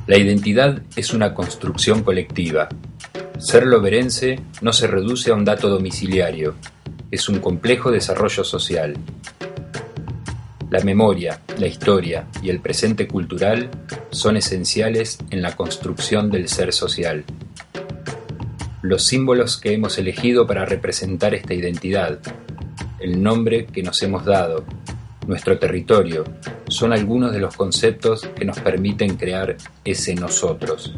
La identidad es una construcción colectiva. Ser loberense no se reduce a un dato domiciliario, es un complejo desarrollo social. La memoria, la historia y el presente cultural son esenciales en la construcción del ser social. Los símbolos que hemos elegido para representar esta identidad, el nombre que nos hemos dado, nuestro territorio, son algunos de los conceptos que nos permiten crear ese nosotros.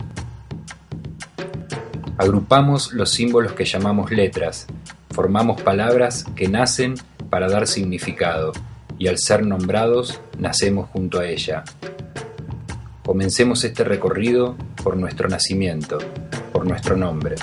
Agrupamos los símbolos que llamamos letras, formamos palabras que nacen para dar significado, y al ser nombrados, nacemos junto a ella. Comencemos este recorrido por nuestro nacimiento, por nuestro nombre.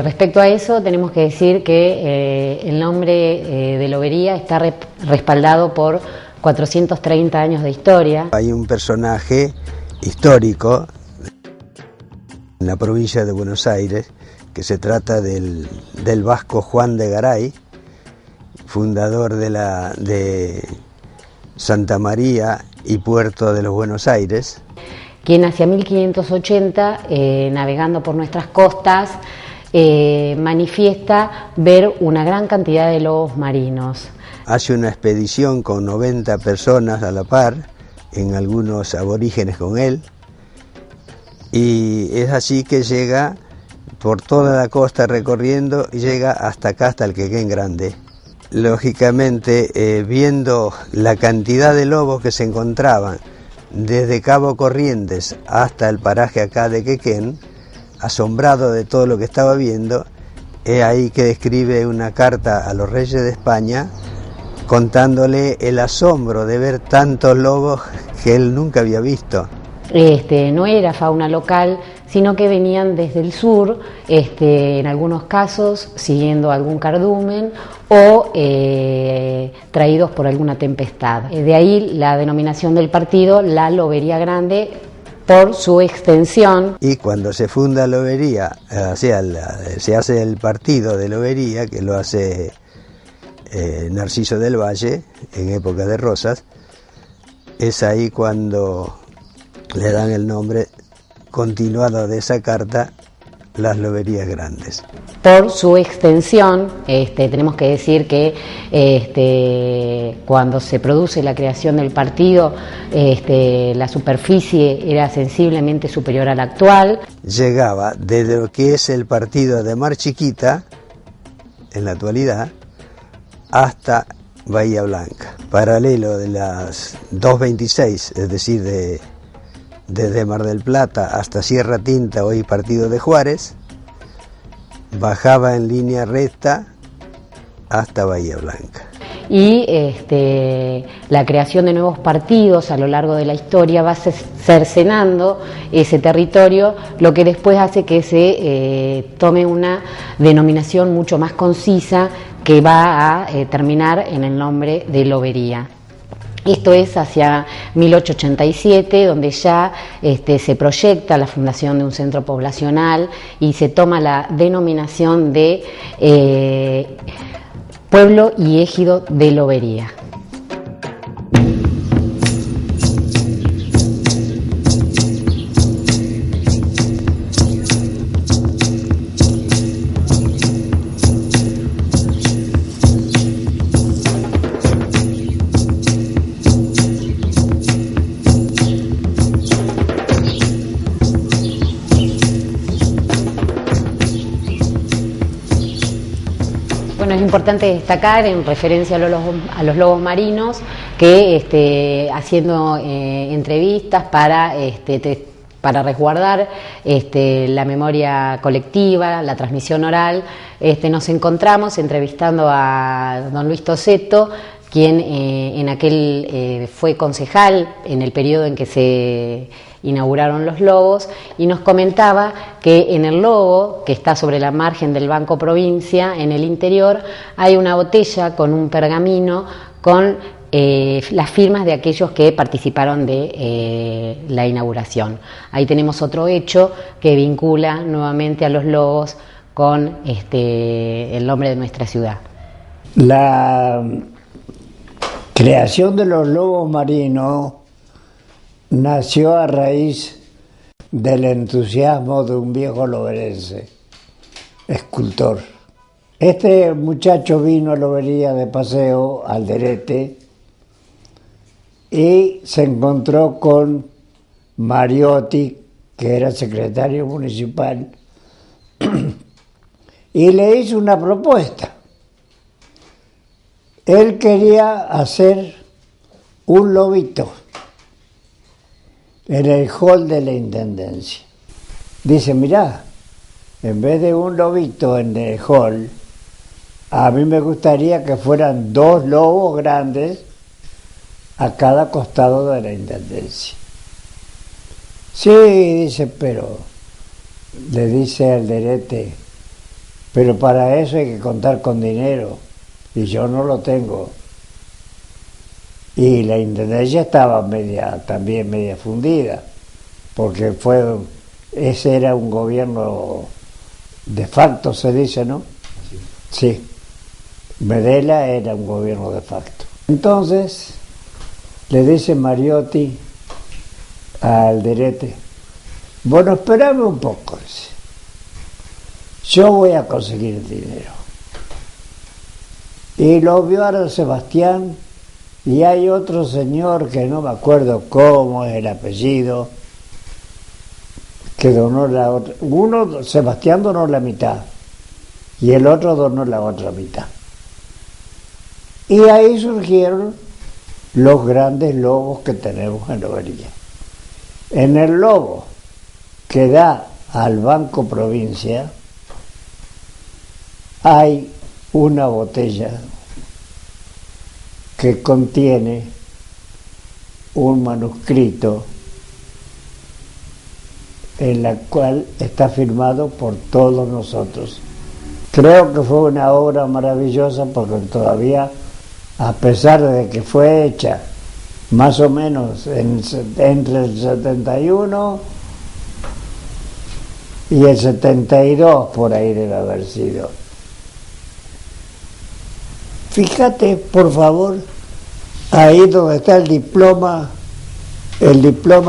Respecto a eso, tenemos que decir que el nombre de Lobería está respaldado por 430 años de historia. Hay un personaje histórico en la provincia de Buenos Aires que se trata del vasco Juan de Garay, fundador de Santa María y Puerto de los Buenos Aires, quien hacia 1580, navegando por nuestras costas, manifiesta ver una gran cantidad de lobos marinos. Hace una expedición con 90 personas a la par, en algunos aborígenes con él, y es así que llega por toda la costa recorriendo y llega hasta acá, hasta el Quequén Grande. Lógicamente, viendo la cantidad de lobos que se encontraban desde Cabo Corrientes hasta el paraje acá de Quequén, asombrado de todo lo que estaba viendo, es ahí que escribe una carta a los reyes de España contándole el asombro de ver tantos lobos que él nunca había visto. No era fauna local, sino que venían desde el sur, en algunos casos siguiendo algún cardumen o traídos por alguna tempestad. De ahí la denominación del partido, la Lobería Grande, por su extensión. Y cuando se funda Lobería, se hace el partido de Lobería, que lo hace Narciso del Valle, en época de Rosas, es ahí cuando le dan el nombre continuado de esa carta, las Loberías Grandes. Por su extensión, tenemos que decir que cuando se produce la creación del partido, la superficie era sensiblemente superior a la actual. Llegaba desde lo que es el partido de Mar Chiquita, en la actualidad, hasta Bahía Blanca. Paralelo de las 226, es decir, desde Mar del Plata hasta Sierra Tinta, hoy partido de Juárez, bajaba en línea recta hasta Bahía Blanca. Y la creación de nuevos partidos a lo largo de la historia va cercenando ese territorio, lo que después hace que se tome una denominación mucho más concisa que va a terminar en el nombre de Lobería. Esto es hacia 1887, donde ya se proyecta la fundación de un centro poblacional y se toma la denominación de pueblo y ejido de Lobería. Bueno, es importante destacar en referencia a los lobos marinos que haciendo entrevistas para resguardar la memoria colectiva, la transmisión oral, nos encontramos entrevistando a don Luis Toseto, quien en aquel fue concejal en el periodo en que se inauguraron los lobos, y nos comentaba que en el lobo, que está sobre la margen del Banco Provincia, en el interior, hay una botella con un pergamino con las firmas de aquellos que participaron de la inauguración. Ahí tenemos otro hecho que vincula nuevamente a los lobos con el nombre de nuestra ciudad. La creación de los lobos marinos nació a raíz del entusiasmo de un viejo loberense, escultor. Este muchacho vino a Lobería de paseo, Alderete, y se encontró con Mariotti, que era secretario municipal, y le hizo una propuesta. Él quería hacer un lobito en el hall de la Intendencia. Dice, mirá, en vez de un lobito en el hall, a mí me gustaría que fueran 2 lobos grandes a cada costado de la Intendencia. Sí, dice, pero, le dice Alderete, pero para eso hay que contar con dinero, y yo no lo tengo. Y la Intendencia estaba también media fundida, porque ese era un gobierno de facto, se dice, ¿no? Sí. Medela era un gobierno de facto. Entonces, le dice Mariotti a Alderete, bueno, espérame un poco, dice. Yo voy a conseguir dinero. Y lo vio a don Sebastián, y hay otro señor que no me acuerdo cómo es el apellido, que donó la otra. Uno, Sebastián, donó la mitad, y el otro donó la otra mitad. Y ahí surgieron los grandes lobos que tenemos en Lobería. En el lobo que da al Banco Provincia hay una botella que contiene un manuscrito en la cual está firmado por todos nosotros. Creo que fue una obra maravillosa porque todavía, a pesar de que fue hecha más o menos entre el 71 y el 72, por ahí debe haber sido. Fíjate, por favor, ahí donde está el diploma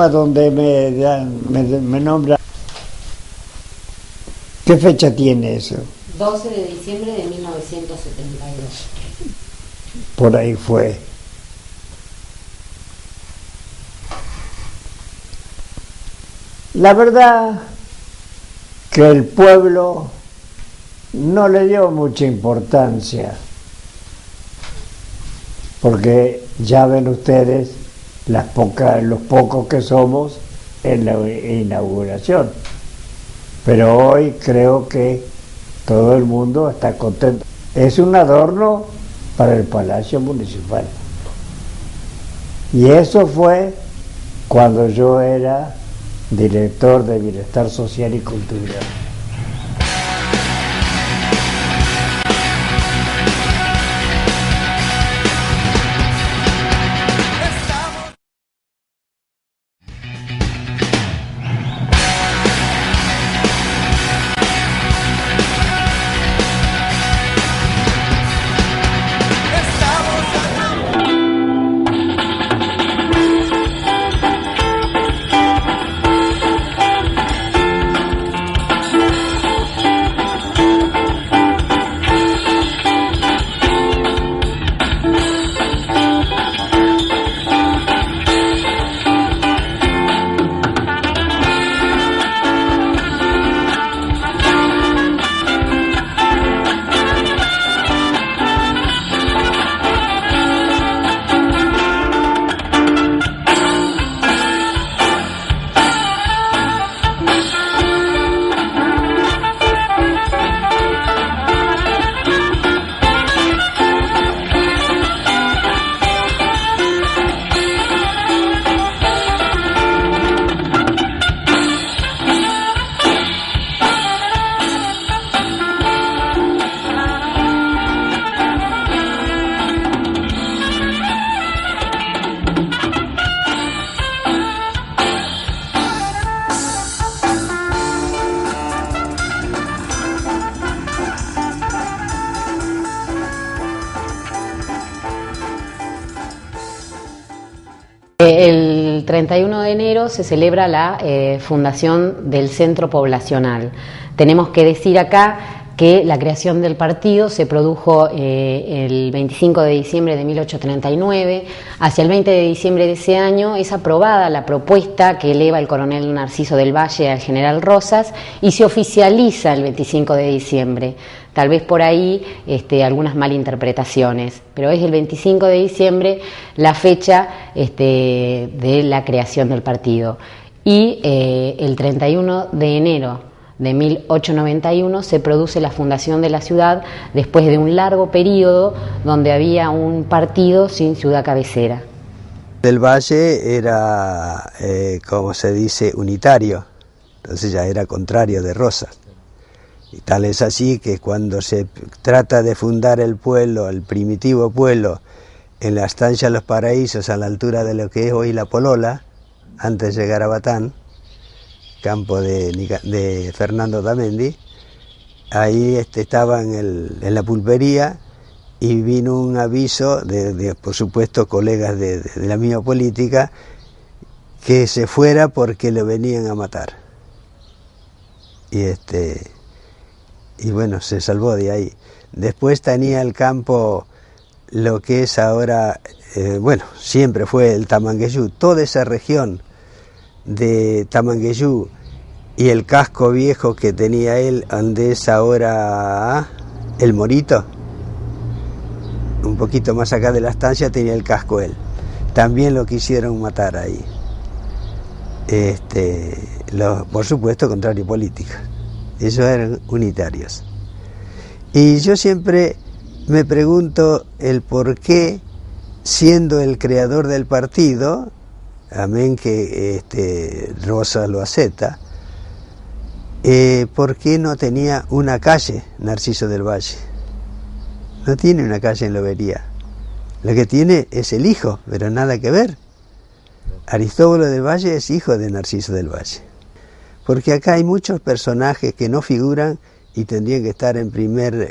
donde me nombra. ¿Qué fecha tiene eso? 12 de diciembre de 1972. Por ahí fue. La verdad que el pueblo no le dio mucha importancia, porque ya ven ustedes los pocos que somos en la inauguración. Pero hoy creo que todo el mundo está contento. Es un adorno para el Palacio Municipal. Y eso fue cuando yo era director de Bienestar Social y Cultural. 31 de enero se celebra la fundación del Centro Poblacional. Tenemos que decir acá que la creación del partido se produjo el 25 de diciembre de 1839. Hacia el 20 de diciembre de ese año es aprobada la propuesta que eleva el coronel Narciso del Valle al general Rosas y se oficializa el 25 de diciembre. Tal vez por ahí algunas malinterpretaciones, pero es el 25 de diciembre la fecha de la creación del partido. Y el 31 de enero de 1891 se produce la fundación de la ciudad después de un largo periodo donde había un partido sin ciudad cabecera. Del Valle era, como se dice, unitario, entonces ya era contrario de Rosas. Y tal es así que cuando se trata de fundar el pueblo, el primitivo pueblo, en la estancia Los Paraísos, a la altura de lo que es hoy La Polola, antes de llegar a Batán, campo de Fernando Tamendi, ahí estaba en la pulpería y vino un aviso de por supuesto, colegas de la misma política, que se fuera porque lo venían a matar. Y bueno, se salvó de ahí. Después tenía el campo, lo que es ahora, siempre fue el Tamangueyú, toda esa región de Tamangueyú y el casco viejo que tenía él, donde es ahora el Morito, un poquito más acá de la estancia tenía el casco él. También lo quisieron matar ahí. Por supuesto, contrario política. Ellos eran unitarios. Y yo siempre me pregunto el por qué, siendo el creador del partido, amén que Rosas lo acepta, ¿por qué no tenía una calle Narciso del Valle? No tiene una calle en Lobería. Lo que tiene es el hijo, pero nada que ver. Aristóbulo del Valle es hijo de Narciso del Valle. Porque acá hay muchos personajes que no figuran y tendrían que estar en primer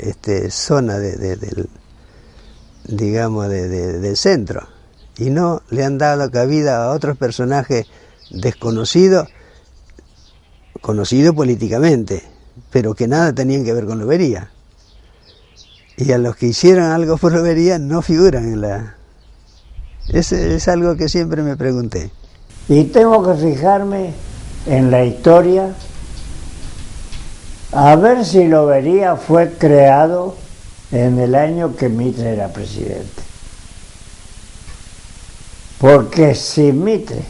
zona del centro. Y no le han dado cabida a otros personajes desconocidos, conocidos políticamente, pero que nada tenían que ver con Lobería. Y a los que hicieron algo por Lobería no figuran en la... Es algo que siempre me pregunté. Y tengo que fijarme en la historia a ver si Lobería fue creado en el año que Mitre era presidente. Porque si Mitre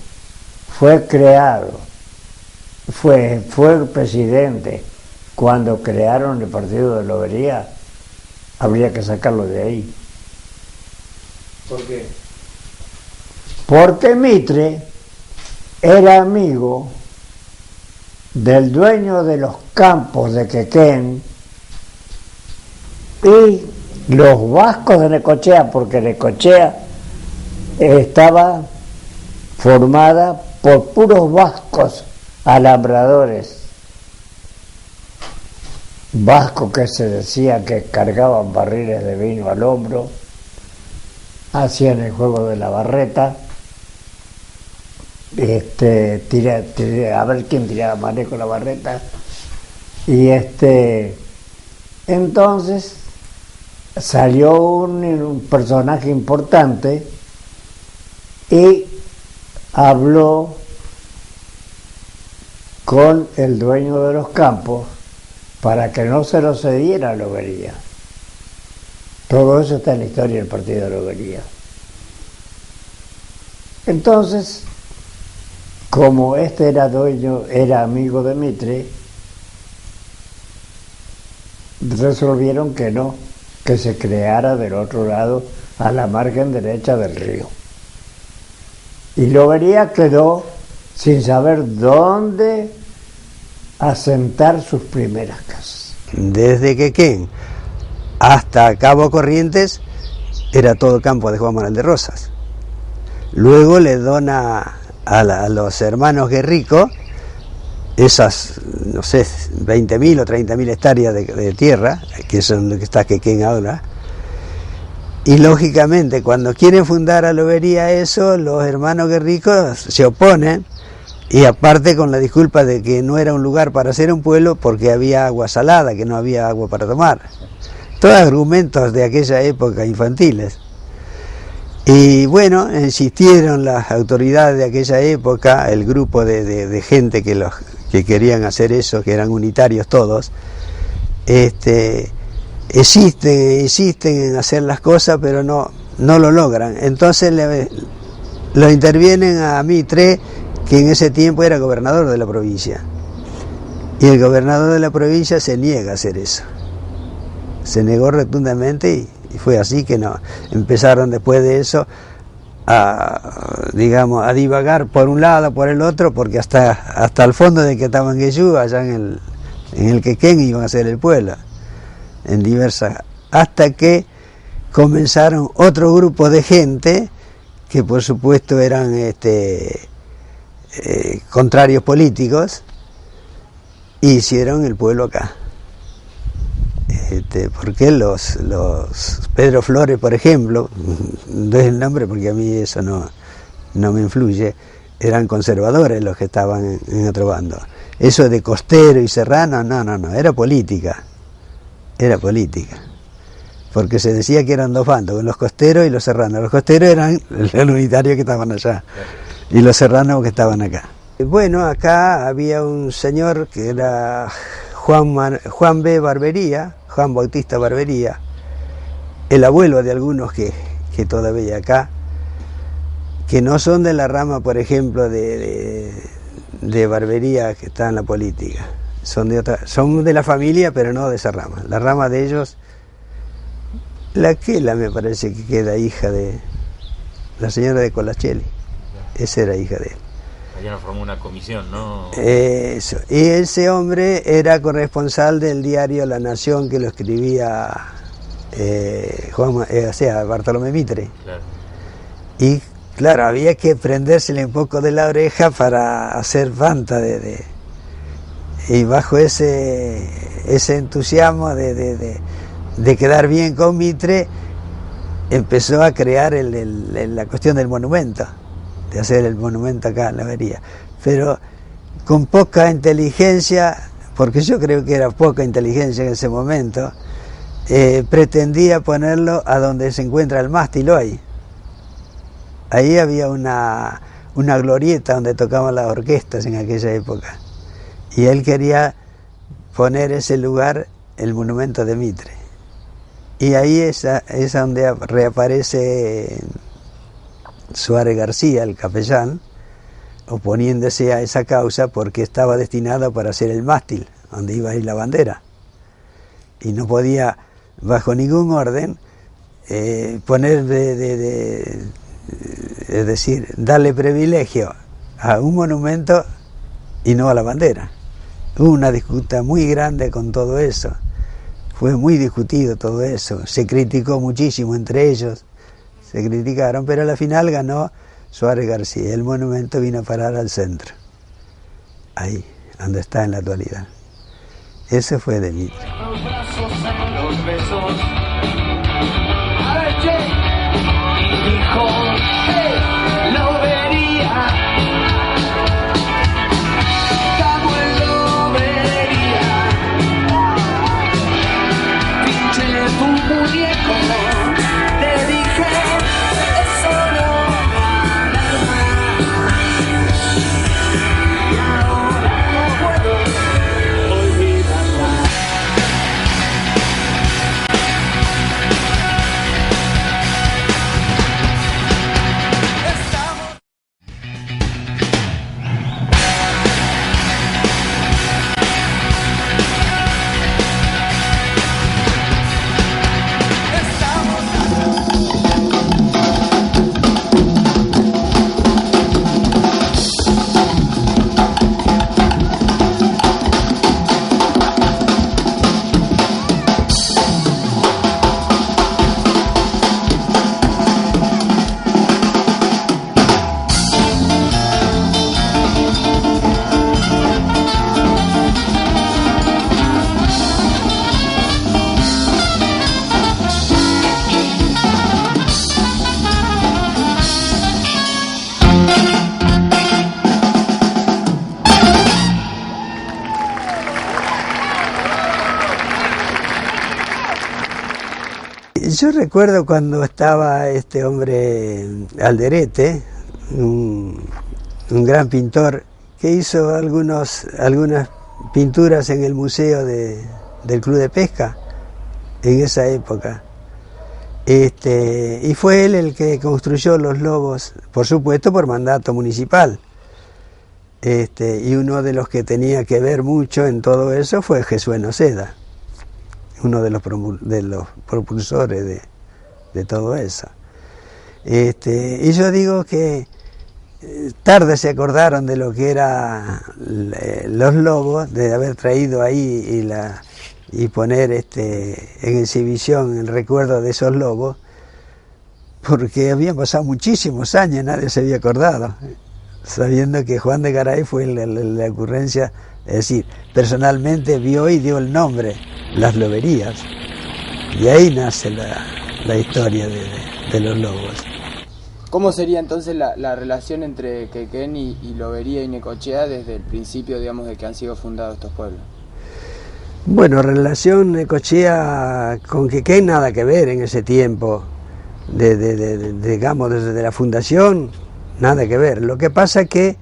fue creado, fue presidente cuando crearon el partido de Lobería, habría que sacarlo de ahí. ¿Por qué? Porque Mitre era amigo del dueño de los campos de Quequén y los vascos de Necochea, porque Necochea estaba formada por puros vascos alambradores, vascos que se decía que cargaban barriles de vino al hombro, hacían el juego de la barreta, a ver quién tiraba más lejos la barreta, y entonces salió un personaje importante y habló con el dueño de los campos para que no se lo cediera a Lobería. Todo eso está en la historia del partido de Lobería. Entonces, como era amigo de Mitre, resolvieron que no, que se creara del otro lado, a la margen derecha del río. Y Lobería quedó sin saber dónde asentar sus primeras casas. Desde Quequén hasta Cabo Corrientes era todo campo de Juan Manuel de Rosas. Luego le dona a los hermanos Guerrico esas, no sé, 20.000 o 30.000 hectáreas de tierra, que son lo que está Quequén ahora, Y lógicamente cuando quieren fundar a Lobería eso, los hermanos Guerricos se oponen, y aparte con la disculpa de que no era un lugar para hacer un pueblo porque había agua salada, que no había agua para tomar. Todos argumentos de aquella época infantiles. Y bueno, insistieron las autoridades de aquella época, el grupo de gente que querían hacer eso, que eran unitarios todos, insisten en hacer las cosas, pero no lo logran. Entonces lo intervienen a Mitre, que en ese tiempo era gobernador de la provincia. Y el gobernador de la provincia se niega a hacer eso. Se negó rotundamente y fue así que no. Empezaron después de eso a divagar por un lado, por el otro, porque hasta el fondo de que estaban Gueyú, allá en el Quequén, iban a hacer el pueblo. En diversas, hasta que comenzaron otro grupo de gente que por supuesto eran contrarios políticos, e hicieron el pueblo acá. Porque los Pedro Flores, por ejemplo, no es el nombre porque a mí eso no me influye, eran conservadores los que estaban en otro bando. Eso de Costero y Serrano, no, era política. Era política, porque se decía que eran dos bandos, los costeros y los serranos. Los costeros eran los unitarios que estaban allá, y los serranos que estaban acá. Bueno, acá había un señor que era Juan B. Barbería, Juan Bautista Barbería, el abuelo de algunos que todavía hay acá, que no son de la rama, por ejemplo, de Barbería que está en la política. Son de la familia, pero no de esa rama. La rama de ellos, la Quela me parece que queda hija de la señora de Colachelli. Esa era hija de él. Allá nos formó una comisión, ¿no? Eso. Y ese hombre era corresponsal del diario La Nación, que lo escribía Bartolomé Mitre. Claro. Y claro, había que prendérsele un poco de la oreja para hacer fanta y bajo ese entusiasmo de quedar bien con Mitre, empezó a crear la cuestión del monumento, de hacer el monumento acá en la Lobería, pero con poca inteligencia, porque yo creo que era poca inteligencia en ese momento, pretendía ponerlo a donde se encuentra el mástil hoy. Ahí había una glorieta donde tocaban las orquestas en aquella época. Y él quería poner ese lugar el monumento de Mitre. Y ahí es donde reaparece Suárez García, el capellán, oponiéndose a esa causa porque estaba destinado para hacer el mástil, donde iba a ir la bandera. Y no podía, bajo ningún orden, poner es decir, darle privilegio a un monumento y no a la bandera. Hubo una disputa muy grande con todo eso, fue muy discutido todo eso, se criticó muchísimo entre ellos, se criticaron, pero a la final ganó Suárez García, el monumento vino a parar al centro, ahí, donde está en la actualidad. Ese fue de Mitre. Los brazos en los besos. A ver, che. Dijo, lo vería. Samuel lo vería. Pinche tu muñeco. Te dije, eso no va a dar más. Y ahora no puedo olvidarla. Yo recuerdo cuando estaba este hombre Alderete, un gran pintor, que hizo algunas pinturas en el museo del Club de Pesca en esa época. Y fue él el que construyó los lobos, por supuesto por mandato municipal. Y uno de los que tenía que ver mucho en todo eso fue Jesús Noceda, uno de los propulsores de todo eso. Y yo digo que tarde se acordaron de lo que eran los lobos, de haber traído ahí y poner en exhibición el recuerdo de esos lobos, porque habían pasado muchísimos años, nadie se había acordado, sabiendo que Juan de Garay fue la ocurrencia, es decir, personalmente vio y dio el nombre, las loberías, y ahí nace la historia de los lobos. ¿Cómo sería entonces la relación entre Quequén y Lobería y Necochea desde el principio, digamos, de que han sido fundados estos pueblos? Bueno, relación Necochea con Quequén nada que ver en ese tiempo, digamos, desde la fundación, nada que ver. Lo que pasa es que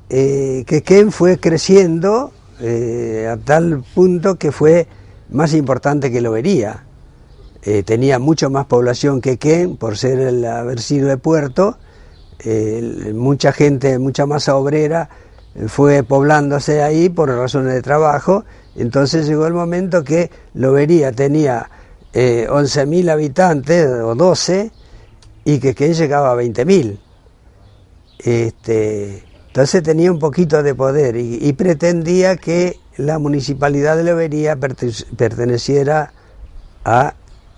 Quequén fue creciendo a tal punto que fue más importante que Lobería. Tenía mucho más población que Quequén, por haber sido de puerto. Mucha gente, mucha masa obrera fue poblándose ahí por razones de trabajo. Entonces llegó el momento que Lobería tenía 11.000 habitantes o 12 y Quequén llegaba a 20.000. Entonces tenía un poquito de poder y pretendía que la municipalidad de Lobería perteneciera a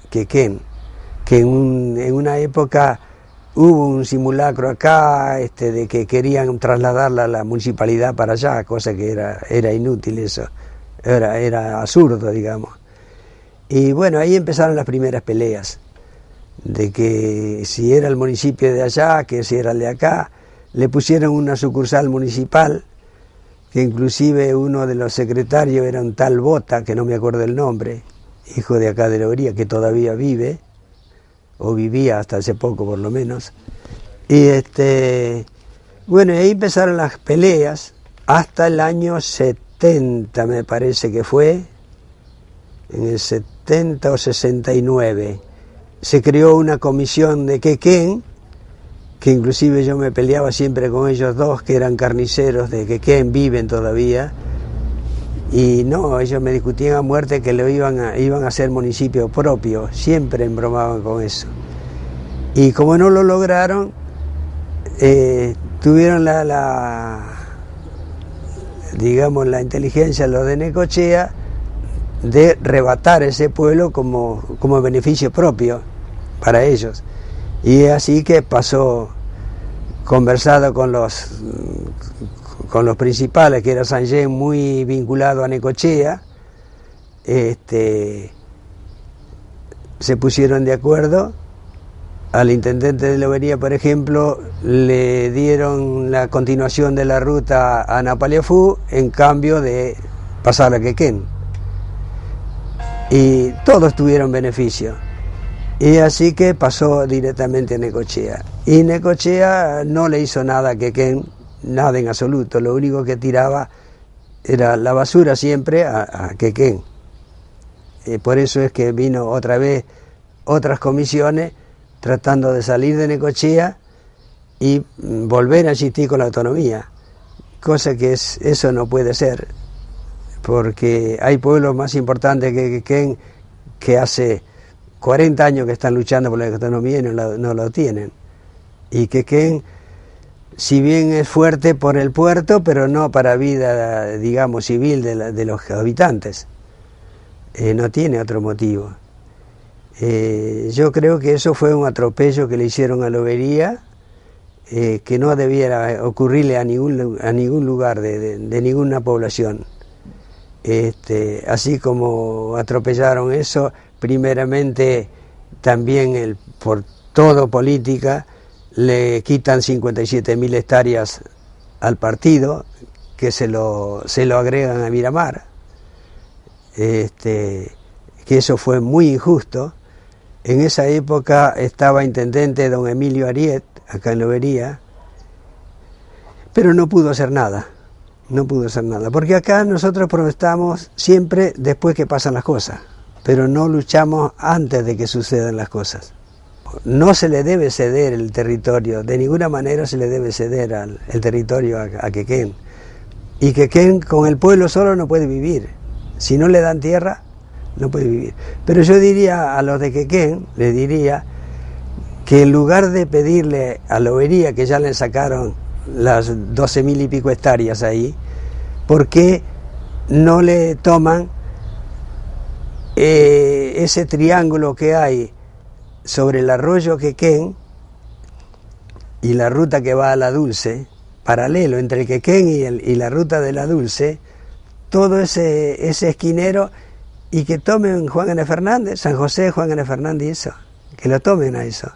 Quequén, que en una época hubo un simulacro acá de que querían trasladarla a la municipalidad para allá, cosa que era inútil eso, era absurdo, digamos. Y bueno, ahí empezaron las primeras peleas, de que si era el municipio de allá, que si era el de acá. Le pusieron una sucursal municipal, que inclusive uno de los secretarios era un tal Bota, que no me acuerdo el nombre, hijo de acá de Lobería, que todavía vive, o vivía hasta hace poco por lo menos. Y bueno, y ahí empezaron las peleas hasta el año 70, me parece que fue, en el 70 o 69. Se creó una comisión de Quequén, que inclusive yo me peleaba siempre con ellos dos, que eran carniceros de Quequén, viven todavía. Y no, ellos me discutían a muerte que iban a hacer municipio propio, siempre embromaban con eso. Y como no lo lograron, tuvieron digamos, la inteligencia, los de Necochea, de rebatar ese pueblo como beneficio propio para ellos. Y así que pasó, conversado con los principales, que era Sangén, muy vinculado a Necochea, se pusieron de acuerdo. Al intendente de Lobería, por ejemplo, le dieron la continuación de la ruta a Napaliafú en cambio de pasar a Quequén. Y todos tuvieron beneficio. Y así que pasó directamente a Necochea. Y Necochea no le hizo nada a Quequén, nada en absoluto. Lo único que tiraba era la basura siempre a Quequén. Por eso es que vino otra vez otras comisiones tratando de salir de Necochea y volver a existir con la autonomía. Cosa que eso no puede ser, porque hay pueblos más importantes que Quequén que hace 40 años que están luchando por la autonomía y no lo tienen. Y Quequén, si bien es fuerte por el puerto, pero no para vida, digamos, civil de los habitantes. No tiene otro motivo. Yo creo que eso fue un atropello que le hicieron a Lobería, que no debiera ocurrirle a ningún lugar de ninguna población. Así como atropellaron eso, primeramente también por todo política, le quitan 57.000 hectáreas al partido, que se lo agregan a Miramar, que eso fue muy injusto, En esa época estaba intendente don Emilio Ariet, acá en Lobería, pero no pudo hacer nada, porque acá nosotros protestamos siempre después que pasan las cosas, pero no luchamos antes de que sucedan las cosas. No se le debe ceder el territorio, de ninguna manera se le debe ceder el territorio a Quequén. Y Quequén con el pueblo solo no puede vivir. Si no le dan tierra, no puede vivir. Pero yo diría a los de Quequén, les diría que en lugar de pedirle a Lobería, que ya le sacaron las 12.000 y pico hectáreas ahí, ¿por qué no le toman ese triángulo que hay sobre el arroyo Quequén y la ruta que va a la Dulce, paralelo entre el Quequén y la ruta de la Dulce, todo ese esquinero, y que tomen Juan N. Fernández, San José, Juan N. Fernández y eso, que lo tomen a eso,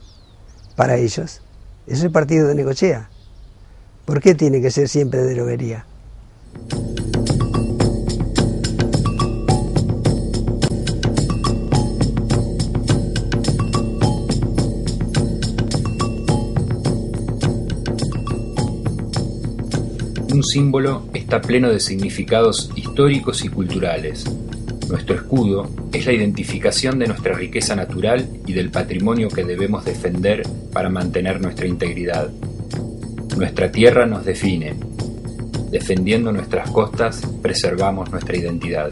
para ellos? Eso es el partido de Necochea. ¿Por qué tiene que ser siempre de Lobería? Un símbolo está pleno de significados históricos y culturales. Nuestro escudo es la identificación de nuestra riqueza natural y del patrimonio que debemos defender para mantener nuestra integridad. Nuestra tierra nos define. Defendiendo nuestras costas, preservamos nuestra identidad.